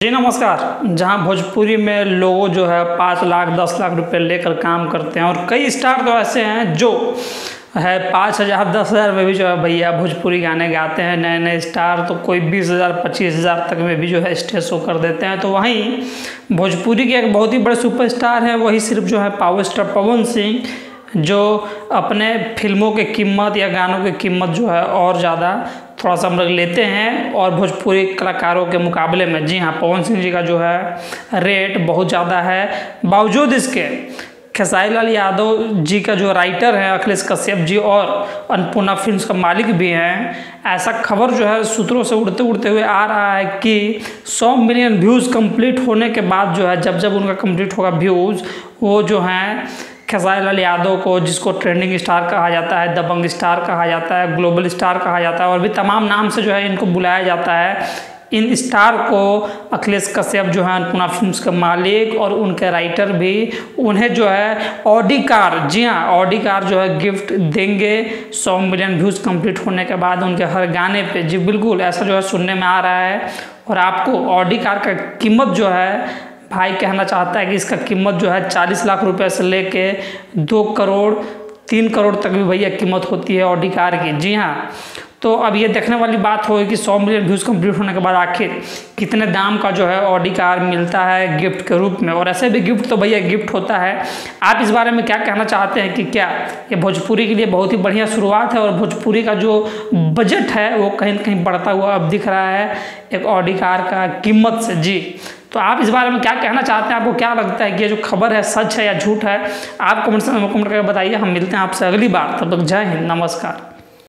जी नमस्कार। जहां भोजपुरी में लोग जो है 5 लाख 10 लाख रुपए लेकर काम करते हैं और कई स्टार तो ऐसे हैं जो है 5,000 10,000 में भी जो है भैया भोजपुरी गाने गाते हैं। नए नए स्टार तो कोई 20,000 25,000 तक में भी जो है स्टेज शो कर देते हैं। तो वहीं भोजपुरी के एक बहुत ही बड़े सुपरस्टार हैं, वही सिर्फ जो है पावर स्टार पवन सिंह, जो अपने फिल्मों की कीमत या गानों की कीमत जो है और ज़्यादा थोड़ा सा हम लोग लेते हैं और भोजपुरी कलाकारों के मुकाबले में। जी हाँ, पवन सिंह जी का जो है रेट बहुत ज़्यादा है। बावजूद इसके खेसारी लाल यादव जी का जो राइटर है अखिलेश कश्यप जी और अन्नपूर्णा फिल्म्स का मालिक भी हैं, ऐसा खबर जो है सूत्रों से उड़ते उड़ते हुए आ रहा है कि 100 मिलियन व्यूज़ कंप्लीट होने के बाद जो है जब उनका कंप्लीट होगा व्यूज़, वो जो हैं खेसारी लाल यादव को, जिसको ट्रेंडिंग स्टार कहा जाता है, दबंग स्टार कहा जाता है, ग्लोबल स्टार कहा जाता है और भी तमाम नाम से जो है इनको बुलाया जाता है, इन स्टार को अखिलेश कश्यप जो है अन्नपूर्णा फिल्म्स के मालिक और उनके राइटर भी उन्हें जो है ऑडी कार, जी हाँ ऑडी कार जो है गिफ्ट देंगे 100 मिलियन व्यूज़ कंप्लीट होने के बाद उनके हर गाने पे। जी बिल्कुल ऐसा जो है सुनने में आ रहा है। और आपको ऑडी कार का कीमत जो है, भाई कहना चाहता है कि इसका कीमत जो है 40 लाख रुपए से लेके 2 करोड़ 3 करोड़ तक भी भैया कीमत होती है ऑडी कार की। जी हाँ, तो अब ये देखने वाली बात होगी कि 100 मिलियन व्यूज़ कंप्लीट होने के बाद आखिर कितने दाम का जो है ऑडी कार मिलता है गिफ्ट के रूप में। और ऐसे भी गिफ्ट तो भैया गिफ्ट होता है। आप इस बारे में क्या कहना चाहते हैं कि क्या ये भोजपुरी के लिए बहुत ही बढ़िया शुरुआत है और भोजपुरी का जो बजट है वो कहीं ना कहीं बढ़ता हुआ अब दिख रहा है एक ऑडी कार का कीमत से। जी, तो आप इस बारे में क्या कहना चाहते हैं? आपको क्या लगता है कि ये जो खबर है सच है या झूठ है? आप कमेंट करके बताइए। हम मिलते हैं आपसे अगली बार। तब तक जय हिंद, नमस्कार।